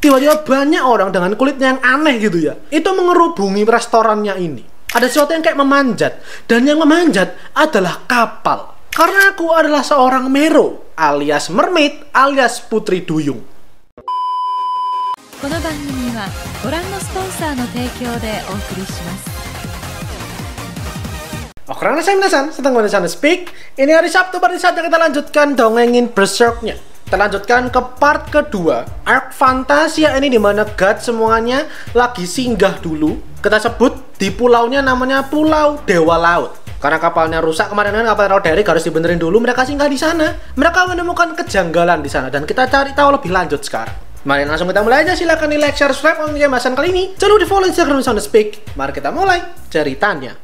tiba-tiba banyak orang dengan kulitnya yang aneh gitu ya, itu mengerubungi restorannya ini. Ada sesuatu yang kayak memanjat, dan yang memanjat adalah kapal. Karena aku adalah seorang Mero, alias mermaid, alias putri duyung. この番組はご覧のスポンサーの提供でお送りします。 Oke, saya Minasan, sedang Minasan Speak. Ini hari Sabtu, pada saatnya kita lanjutkan dongengin Berserknya. Kita lanjutkan ke part kedua, Arc Fantasia ini, dimana God semuanya lagi singgah dulu. Kita sebut di pulaunya namanya Pulau Dewa Laut. Karena kapalnya rusak kemarin kan, kapal Roderick harus dibenerin dulu. Mereka singgah di sana. Mereka menemukan kejanggalan di sana dan kita cari tahu lebih lanjut sekarang. Mari langsung kita mulai aja. Silakan di like, share, subscribe untuk pembahasan kali ini. Jangan lupa di follow Instagram Sound Speak. Mari kita mulai ceritanya.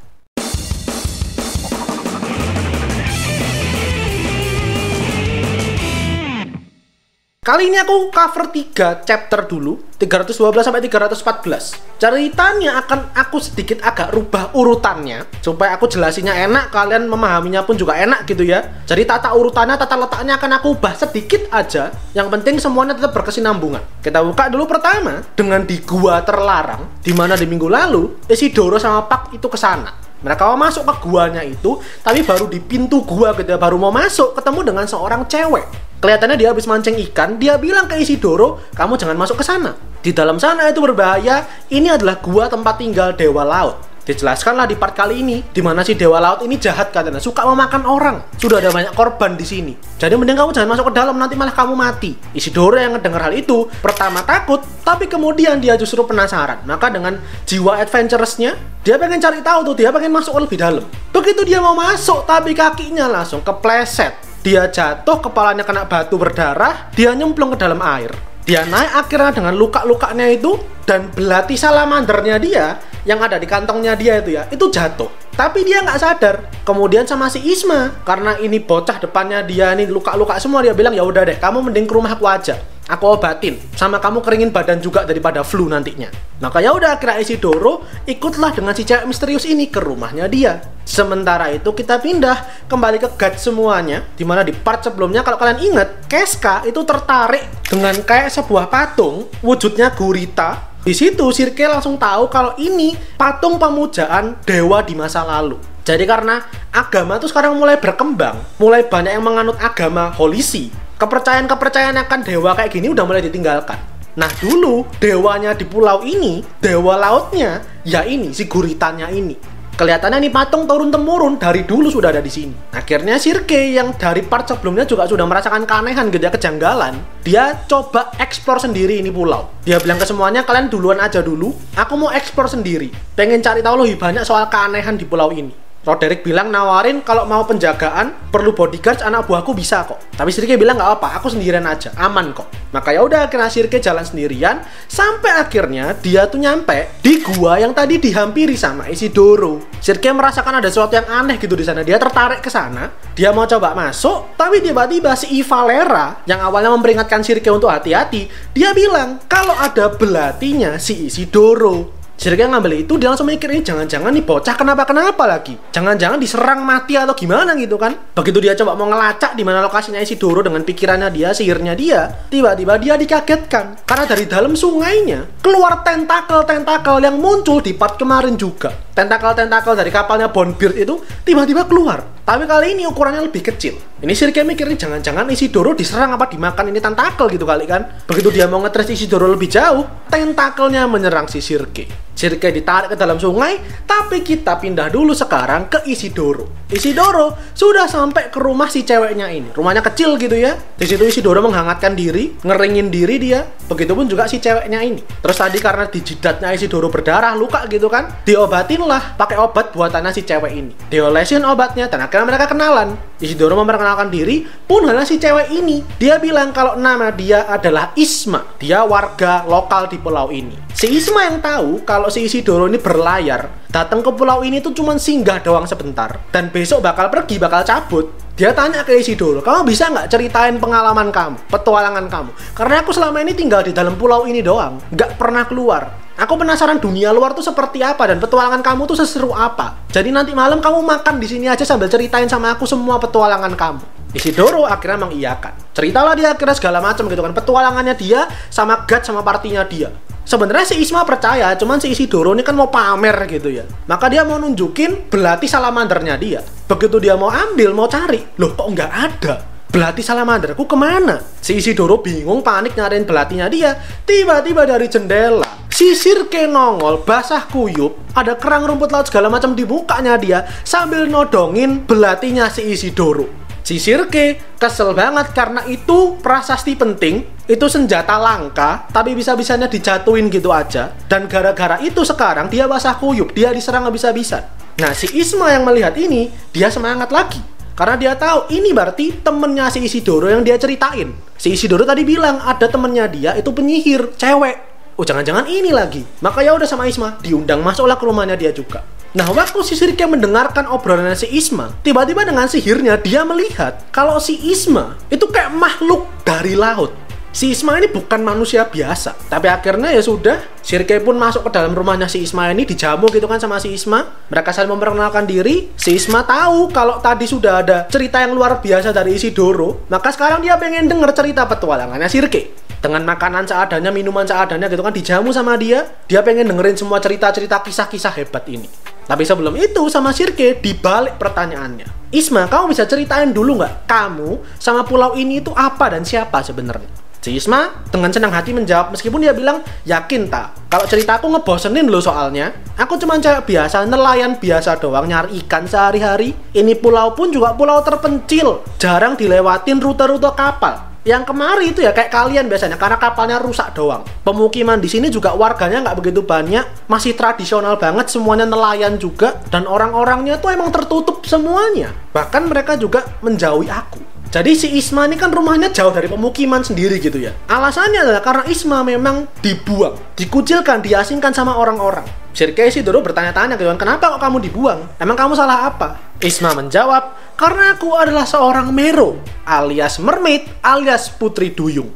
Kali ini aku cover 3 chapter dulu, 312 sampai 314. Ceritanya akan aku sedikit agak rubah urutannya supaya aku jelasinnya enak, kalian memahaminya pun juga enak gitu ya. Jadi tata urutannya, tata letaknya akan aku ubah sedikit aja. Yang penting semuanya tetap berkesinambungan. Kita buka dulu pertama dengan di gua terlarang, dimana di minggu lalu Isidoro sama Pak itu kesana. Mereka mau masuk ke guanya itu, tapi baru di pintu gua gitu ya, baru mau masuk ketemu dengan seorang cewek. Kelihatannya dia habis mancing ikan. Dia bilang ke Isidoro, kamu jangan masuk ke sana. Di dalam sana itu berbahaya. Ini adalah gua tempat tinggal Dewa Laut. Dijelaskanlah di part kali ini, di mana si Dewa Laut ini jahat katanya, suka memakan orang. Sudah ada banyak korban di sini. Jadi mending kamu jangan masuk ke dalam, nanti malah kamu mati. Isidoro yang mendengar hal itu, pertama takut, tapi kemudian dia justru penasaran. Maka dengan jiwa adventurousnya, dia pengen cari tahu tuh, dia pengen masuk lebih dalam. Begitu dia mau masuk, tapi kakinya langsung kepleset. Dia jatuh, kepalanya kena batu berdarah, dia nyemplung ke dalam air. Dia naik akhirnya dengan luka-lukanya itu, dan belati salamandernya dia, yang ada di kantongnya dia itu ya, itu jatuh. Tapi dia nggak sadar. Kemudian sama si Isma, karena ini bocah depannya dia ini luka-luka semua, dia bilang, ya udah deh, kamu mending ke rumah aku aja. Aku obatin, sama kamu keringin badan juga daripada flu nantinya. Maka ya udah, akhirnya Isidoro ikutlah dengan si cewek misterius ini ke rumahnya dia. Sementara itu kita pindah kembali ke God semuanya, dimana di part sebelumnya kalau kalian ingat, Keska itu tertarik dengan kayak sebuah patung wujudnya gurita. Di situ Sirke langsung tahu kalau ini patung pemujaan dewa di masa lalu. Jadi karena agama tuh sekarang mulai berkembang, mulai banyak yang menganut agama holisi, kepercayaan-kepercayaan akan dewa kayak gini udah mulai ditinggalkan. Nah dulu dewanya di pulau ini, dewa lautnya, ya ini si guritanya ini. Kelihatannya nih patung turun-temurun dari dulu sudah ada di sini. Akhirnya Sirke yang dari part sebelumnya juga sudah merasakan keanehan, gede kejanggalan. Dia coba eksplor sendiri ini pulau. Dia bilang ke semuanya, kalian duluan aja dulu. Aku mau eksplor sendiri. Pengen cari tahu lebih banyak soal keanehan di pulau ini. Roderick bilang nawarin kalau mau penjagaan perlu bodyguard, anak buahku bisa kok. Tapi Sirke bilang nggak apa, aku sendirian aja, aman kok. Maka ya udah, akhirnya Sirke jalan sendirian sampai akhirnya dia tuh nyampe di gua yang tadi dihampiri sama Isidoro. Sirke merasakan ada sesuatu yang aneh gitu di sana. Dia tertarik ke sana, dia mau coba masuk, tapi tiba-tiba si Ivalera yang awalnya memperingatkan Sirke untuk hati-hati, dia bilang kalau ada belatinya si Isidoro. Sirke ngambil itu, dia langsung mikir, ini jangan-jangan nih bocah kenapa-kenapa lagi. Jangan-jangan diserang mati atau gimana gitu kan. Begitu dia coba mau ngelacak di mana lokasinya Isidoro dengan pikirannya dia, sihirnya dia, tiba-tiba dia dikagetkan. Karena dari dalam sungainya keluar tentakel-tentakel yang muncul di part kemarin juga. Tentakel-tentakel dari kapalnya Bonebeard itu tiba-tiba keluar. Tapi kali ini ukurannya lebih kecil. Ini Sirke mikirnya jangan-jangan Isidoro diserang apa dimakan ini tentakel gitu kali kan. Begitu dia mau ngetres Isidoro lebih jauh, tentakelnya menyerang si Sirke. Sirke ditarik ke dalam sungai, tapi kita pindah dulu sekarang ke Isidoro. Isidoro sudah sampai ke rumah si ceweknya ini. Rumahnya kecil gitu ya. Di situ Isidoro menghangatkan diri, ngeringin diri dia. Begitupun juga si ceweknya ini. Terus tadi karena di jidatnya Isidoro berdarah, luka gitu kan, diobatin lah pakai obat buatannya si cewek ini. Diolesin obatnya dan akhirnya mereka kenalan. Isidoro memperkenalkan diri, pun hanya si cewek ini. Dia bilang kalau nama dia adalah Isma. Dia warga lokal di pulau ini. Si Isma yang tahu kalau si Isidoro ini berlayar, datang ke pulau ini tuh cuma singgah doang sebentar, dan besok bakal pergi, bakal cabut. Dia tanya ke Isidoro, kamu bisa nggak ceritain pengalaman kamu, petualangan kamu? Karena aku selama ini tinggal di dalam pulau ini doang, nggak pernah keluar. Aku penasaran dunia luar tuh seperti apa dan petualangan kamu tuh seseru apa. Jadi nanti malam kamu makan di sini aja sambil ceritain sama aku semua petualangan kamu. Isidoro akhirnya mengiyakan. Ceritalah dia akhirnya segala macam gitu kan, petualangannya dia sama God sama partinya dia. Sebenarnya si Isma percaya, cuman si Isidoro ini kan mau pamer gitu ya. Maka dia mau nunjukin belati salamandernya dia. Begitu dia mau ambil, mau cari, loh kok nggak ada? Belati salamanderku kemana? Si Isidoro bingung, panik nyariin belatinya dia. Tiba-tiba dari jendela, si Sirke nongol, basah kuyup, ada kerang rumput laut segala macam di mukanya dia, sambil nodongin belatinya si Isidoro. Si Sirke kesel banget karena itu prasasti penting, itu senjata langka, tapi bisa-bisanya dijatuhin gitu aja. Dan gara-gara itu sekarang dia basah kuyup, dia diserang habis-habisan. Nah si Isma yang melihat ini, dia semangat lagi. Karena dia tahu ini berarti temennya si Isidoro yang dia ceritain. Si Isidoro tadi bilang ada temennya dia itu penyihir, cewek. Oh jangan-jangan ini lagi. Maka ya udah sama Isma, diundang masuklah ke rumahnya dia juga. Nah, waktu si Sirke mendengarkan obrolan si Isma, tiba-tiba dengan sihirnya dia melihat kalau si Isma itu kayak makhluk dari laut. Si Isma ini bukan manusia biasa. Tapi akhirnya ya sudah, Sirke pun masuk ke dalam rumahnya si Isma ini, dijamu gitu kan sama si Isma. Mereka saling memperkenalkan diri. Si Isma tahu kalau tadi sudah ada cerita yang luar biasa dari Isidoro, maka sekarang dia pengen denger cerita petualangannya Sirke. Dengan makanan seadanya, minuman seadanya gitu kan, dijamu sama dia. Dia pengen dengerin semua cerita-cerita kisah-kisah hebat ini. Tapi sebelum itu sama Sirke dibalik pertanyaannya. Isma, kamu bisa ceritain dulu nggak? Kamu sama pulau ini itu apa dan siapa sebenarnya? Si Isma dengan senang hati menjawab, meskipun dia bilang, yakin tak? Kalau cerita aku ngebosenin loh soalnya. Aku cuma cewek biasa, nelayan biasa doang, nyari ikan sehari-hari. Ini pulau pun juga pulau terpencil, jarang dilewatin rute-rute kapal. Yang kemari itu ya kayak kalian biasanya, karena kapalnya rusak doang. Pemukiman di sini juga warganya nggak begitu banyak, masih tradisional banget, semuanya nelayan juga, dan orang-orangnya tuh emang tertutup semuanya. Bahkan mereka juga menjauhi aku. Jadi si Isma ini kan rumahnya jauh dari pemukiman sendiri gitu ya. Alasannya adalah karena Isma memang dibuang, dikucilkan, diasingkan sama orang-orang. Sirke Isidoro bertanya-tanya gitu kan, kenapa kok kamu dibuang? Emang kamu salah apa? Isma menjawab, karena aku adalah seorang Mero, alias mermaid, alias putri duyung.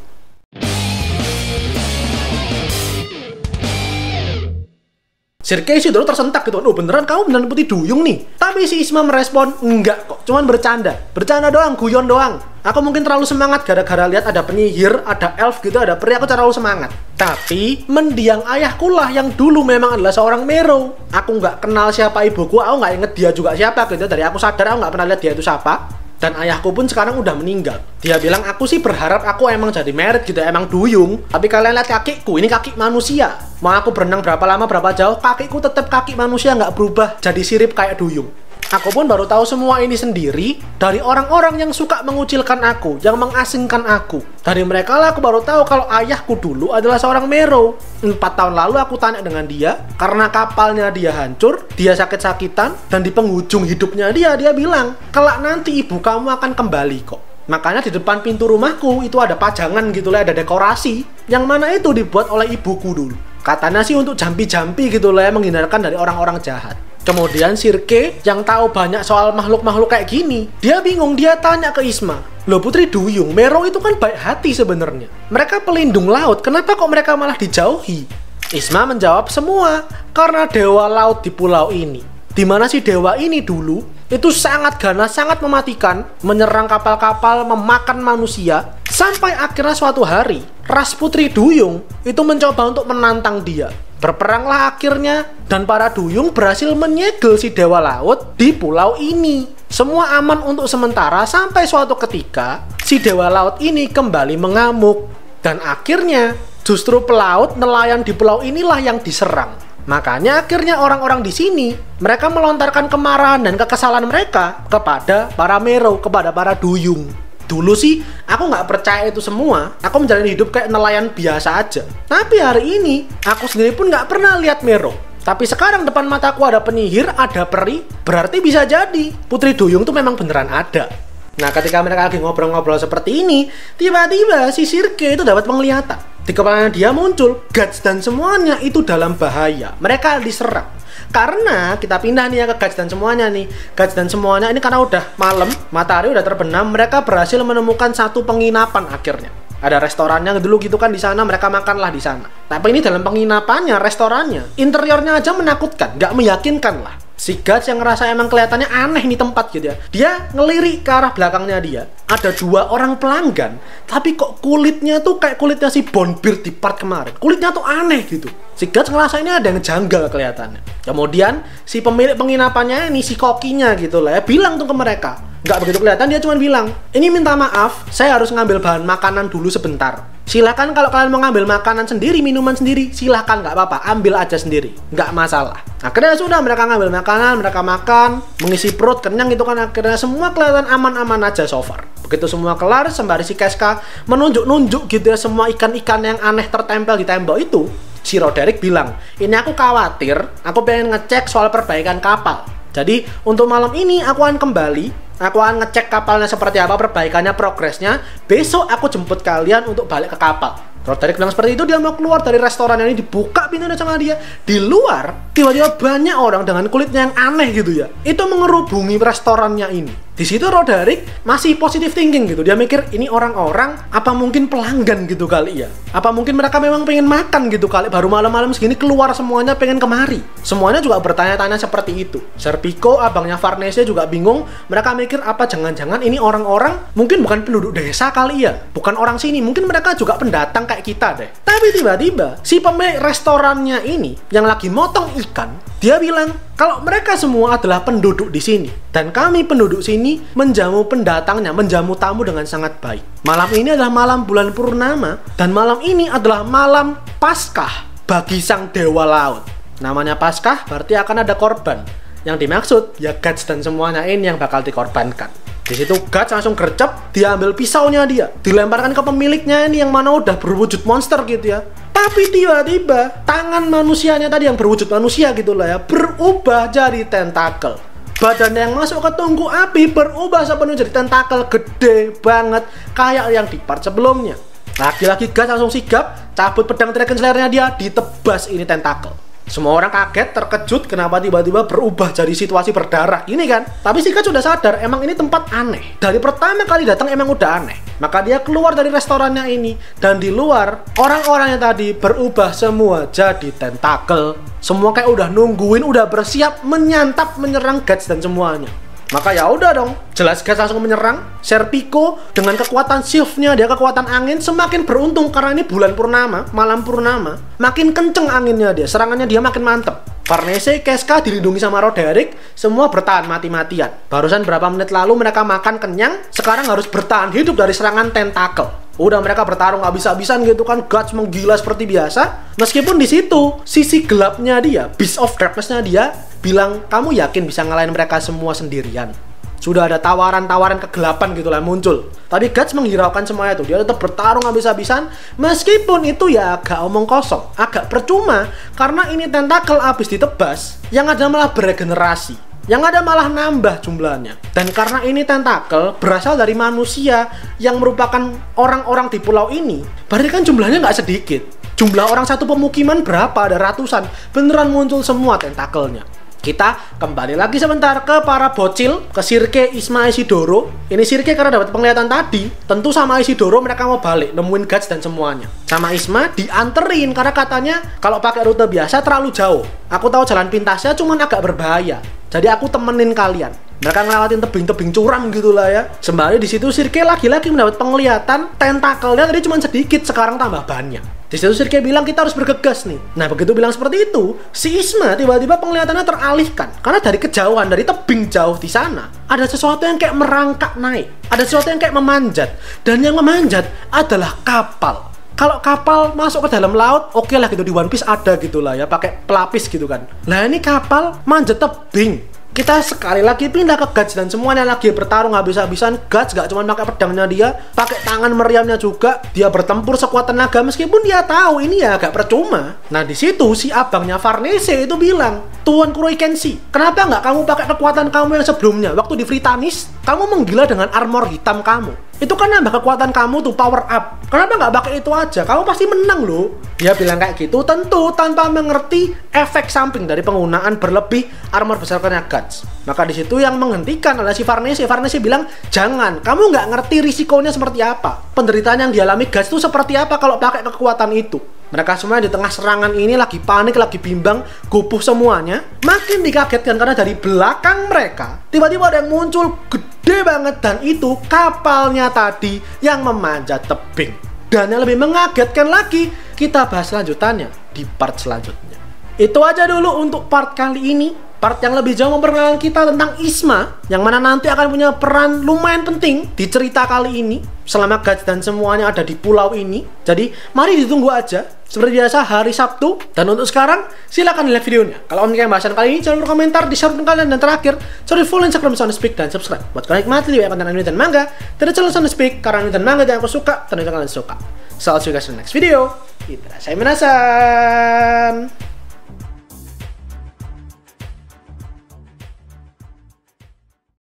Sirke Isidoro tersentak gitu, oh beneran kamu beneran putri duyung nih? Tapi si Isma merespon, enggak kok, cuman bercanda doang, guyon doang. Aku mungkin terlalu semangat gara-gara lihat ada penyihir, ada elf gitu, ada peri, aku terlalu semangat. Tapi mendiang ayahku lah yang dulu memang adalah seorang Mero. Aku nggak kenal siapa ibuku, aku nggak inget dia juga siapa gitu. Dari aku sadar aku nggak pernah lihat dia itu siapa. Dan ayahku pun sekarang udah meninggal. Dia bilang aku sih berharap aku emang jadi merit gitu, emang duyung. Tapi kalian lihat kakiku, ini kaki manusia. Mau aku berenang berapa lama, berapa jauh, kakiku tetap kaki manusia, nggak berubah jadi sirip kayak duyung. Aku pun baru tahu semua ini sendiri dari orang-orang yang suka mengucilkan aku, yang mengasingkan aku. Dari mereka lah aku baru tahu kalau ayahku dulu adalah seorang Mero. 4 tahun lalu aku tanya dengan dia, karena kapalnya dia hancur, dia sakit-sakitan, dan di penghujung hidupnya dia bilang, kelak nanti ibu kamu akan kembali kok. Makanya di depan pintu rumahku itu ada pajangan gitu lah, ada dekorasi, yang mana itu dibuat oleh ibuku dulu. Katanya sih untuk jampi-jampi gitu lah, menghindarkan dari orang-orang jahat. Kemudian Sirke yang tahu banyak soal makhluk-makhluk kayak gini, dia bingung, dia tanya ke Isma, loh putri duyung, Mero itu kan baik hati sebenarnya. Mereka pelindung laut, kenapa kok mereka malah dijauhi? Isma menjawab semua, karena dewa laut di pulau ini. Dimana si dewa ini dulu itu sangat ganas, sangat mematikan, menyerang kapal-kapal, memakan manusia, sampai akhirnya suatu hari ras putri duyung itu mencoba untuk menantang dia. Berperanglah akhirnya, dan para duyung berhasil menyegel si dewa laut di pulau ini. Semua aman untuk sementara sampai suatu ketika si dewa laut ini kembali mengamuk. Dan akhirnya justru pelaut nelayan di pulau inilah yang diserang. Makanya akhirnya orang-orang di sini mereka melontarkan kemarahan dan kekesalan mereka kepada para Mero, kepada para duyung. Dulu sih aku nggak percaya itu semua, aku menjalani hidup kayak nelayan biasa aja. Tapi hari ini aku sendiri pun nggak pernah lihat Mero. Tapi sekarang depan mataku ada penyihir, ada peri, berarti bisa jadi putri duyung tuh memang beneran ada. Nah ketika mereka lagi ngobrol-ngobrol seperti ini, tiba-tiba si Sirke itu dapat penglihatan. Di kepalanya dia muncul, Guts dan semuanya itu dalam bahaya, mereka diserang. Karena kita pindah nih ya ke Guts dan semuanya nih. Guts dan semuanya ini karena udah malam, matahari udah terbenam, mereka berhasil menemukan satu penginapan akhirnya. Ada restorannya dulu gitu kan di sana, mereka makanlah di sana. Tapi ini dalam penginapannya, restorannya, interiornya aja menakutkan, nggak meyakinkan lah. Si Guts yang ngerasa emang kelihatannya aneh nih tempat gitu ya. Dia ngelirik ke arah belakangnya dia. Ada 2 orang pelanggan, tapi kok kulitnya tuh kayak kulitnya si Bonbeard di part kemarin. Kulitnya tuh aneh gitu. Si Guts ngerasa ini ada yang janggal kelihatannya. Kemudian si pemilik penginapannya ini, si kokinya gitu lah ya, bilang tuh ke mereka. Nggak begitu kelihatan, dia cuma bilang, ini minta maaf, saya harus ngambil bahan makanan dulu sebentar. Silakan kalau kalian mau ngambil makanan sendiri, minuman sendiri, silakan, nggak apa-apa, ambil aja sendiri, nggak masalah. Akhirnya sudah mereka ngambil makanan, mereka makan, mengisi perut, kenyang gitu kan. Akhirnya semua kelihatan aman-aman aja so far. Begitu semua kelar, sembari si Casca menunjuk-nunjuk gitu ya semua ikan-ikan yang aneh tertempel di tembok itu, si Roderick bilang, ini aku khawatir, aku pengen ngecek soal perbaikan kapal. Jadi untuk malam ini aku akan kembali, aku akan ngecek kapalnya seperti apa, perbaikannya, progresnya. Besok aku jemput kalian untuk balik ke kapal. Roderick bilang seperti itu. Dia mau keluar dari restoran ini, dibuka pintunya sama dia. Di luar tiba-tiba banyak orang dengan kulitnya yang aneh gitu ya, itu mengerubungi restorannya ini. Di situ Roderick masih positive thinking gitu. Dia mikir, ini orang-orang apa mungkin pelanggan gitu kali ya? Apa mungkin mereka memang pengen makan gitu kali? Baru malam-malam segini keluar semuanya pengen kemari. Semuanya juga bertanya-tanya seperti itu. Serpico, abangnya Farnese juga bingung. Mereka mikir, apa jangan-jangan ini orang-orang mungkin bukan penduduk desa kali ya? Bukan orang sini, mungkin mereka juga pendatang kayak kita deh. Tapi tiba-tiba si pemilik restorannya ini yang lagi motong ikan, dia bilang, kalau mereka semua adalah penduduk di sini dan kami penduduk sini menjamu pendatangnya, menjamu tamu dengan sangat baik. Malam ini adalah malam bulan purnama dan malam ini adalah malam Paskah bagi sang dewa laut. Namanya Paskah berarti akan ada korban. Yang dimaksud ya Guts dan semuanya ini yang bakal dikorbankan. Di situ Guts langsung gercep, dia ambil pisaunya dia, dilemparkan ke pemiliknya ini yang mana udah berwujud monster gitu ya. Tapi tiba-tiba tangan manusianya tadi yang berwujud manusia gitu lah ya, berubah jadi tentakel. Badan yang masuk ke tungku api berubah sepenuhnya jadi tentakel gede banget kayak yang di part sebelumnya. Lagi-lagi Guts langsung sigap, cabut pedang Dragon Slayer-nya dia, ditebas ini tentakel. Semua orang kaget, terkejut kenapa tiba-tiba berubah jadi situasi berdarah ini kan. Tapi si Guts sudah sadar emang ini tempat aneh. Dari pertama kali datang emang udah aneh. Maka dia keluar dari restorannya ini, dan di luar orang-orang yang tadi berubah semua jadi tentakel. Semua kayak udah nungguin, udah bersiap menyantap, menyerang Guts dan semuanya. Maka ya udah dong, jelas Guts langsung menyerang. Serpico dengan kekuatan shift-nya, dia kekuatan angin semakin beruntung karena ini bulan purnama, malam purnama. Makin kenceng anginnya dia, serangannya dia makin mantep. Farnese, Casca dilindungi sama Roderick, semua bertahan mati-matian. Barusan berapa menit lalu mereka makan kenyang, sekarang harus bertahan hidup dari serangan tentakel. Udah mereka bertarung habis-habisan gitu kan, Guts menggila seperti biasa. Meskipun di situ sisi gelapnya dia, Beast of Darkness-nya dia bilang, kamu yakin bisa ngalahin mereka semua sendirian? Sudah ada tawaran-tawaran kegelapan gitu lah muncul. Tapi Guts menghiraukan semuanya itu. Dia tetap bertarung habis-habisan. Meskipun itu ya agak omong kosong, agak percuma. Karena ini tentakel habis ditebas, yang ada malah beregenerasi, yang ada malah nambah jumlahnya. Dan karena ini tentakel berasal dari manusia yang merupakan orang-orang di pulau ini, berarti kan jumlahnya nggak sedikit. Jumlah orang satu pemukiman berapa? Ada ratusan. Beneran muncul semua tentakelnya. Kita kembali lagi sebentar ke para bocil, ke Sirke, Isma, Isidoro. Ini Sirke karena dapat penglihatan tadi, tentu sama Isidoro mereka mau balik, nemuin Guts dan semuanya. Sama Isma dianterin karena katanya kalau pakai rute biasa terlalu jauh. Aku tahu jalan pintasnya cuman agak berbahaya, jadi aku temenin kalian. Mereka ngelewatin tebing-tebing curam gitulah ya. Sembari di situ Sirke lagi-lagi mendapat penglihatan tentakelnya tadi cuma sedikit, sekarang tambah banyak. Di situ Sirke bilang kita harus bergegas nih. Nah begitu bilang seperti itu, si Isma tiba-tiba penglihatannya teralihkan karena dari kejauhan, dari tebing jauh di sana ada sesuatu yang kayak merangkak naik, ada sesuatu yang kayak memanjat, dan yang memanjat adalah kapal. Kalau kapal masuk ke dalam laut, oke lah gitu, di One Piece ada gitulah ya, pakai pelapis gitu kan. Lah ini kapal manjat tebing. Kita sekali lagi pindah ke Guts dan semuanya lagi bertarung habis-habisan. Guts gak cuma pakai pedangnya dia, pakai tangan meriamnya juga. Dia bertempur sekuat tenaga meskipun dia tahu ini ya agak percuma. Nah di situ si abangnya Farnese itu bilang, Tuan Kuroi Kenshi, kenapa nggak kamu pakai kekuatan kamu yang sebelumnya? Waktu di Fritanis, kamu menggila dengan armor hitam kamu. Itu kan nambah kekuatan kamu tuh, power up. Kenapa nggak pakai itu aja? Kamu pasti menang loh. Dia bilang kayak gitu, tentu tanpa mengerti efek samping dari penggunaan berlebih armor besarnya Guts. Maka di situ yang menghentikan adalah si Farnese. Farnese bilang, jangan, kamu nggak ngerti risikonya seperti apa. Penderitaan yang dialami Guts itu seperti apa kalau pakai kekuatan itu. Mereka semua di tengah serangan ini lagi panik, lagi bimbang, gopoh semuanya. Makin dikagetkan karena dari belakang mereka tiba-tiba ada yang muncul gede banget, dan itu kapalnya tadi yang memanjat tebing. Dan yang lebih mengagetkan lagi, kita bahas lanjutannya di part selanjutnya. Itu aja dulu untuk part kali ini. Part yang lebih jauh memperkenalkan kita tentang Isma, yang mana nanti akan punya peran lumayan penting di cerita kali ini selama Guts dan semuanya ada di pulau ini. Jadi mari ditunggu aja seperti biasa hari Sabtu. Dan untuk sekarang silahkan lihat videonya. Kalau kalian bahasan kali ini jangan lupa komentar di share kalian, dan terakhir jangan follow Instagram Soundspeak dan subscribe buat kalian nikmati lebih banyak konten anime dan manga dari channel Soundspeak, karena anime dan manga yang aku suka dan yang kalian suka. So, I'll see you guys in the next video. Saya Minasan.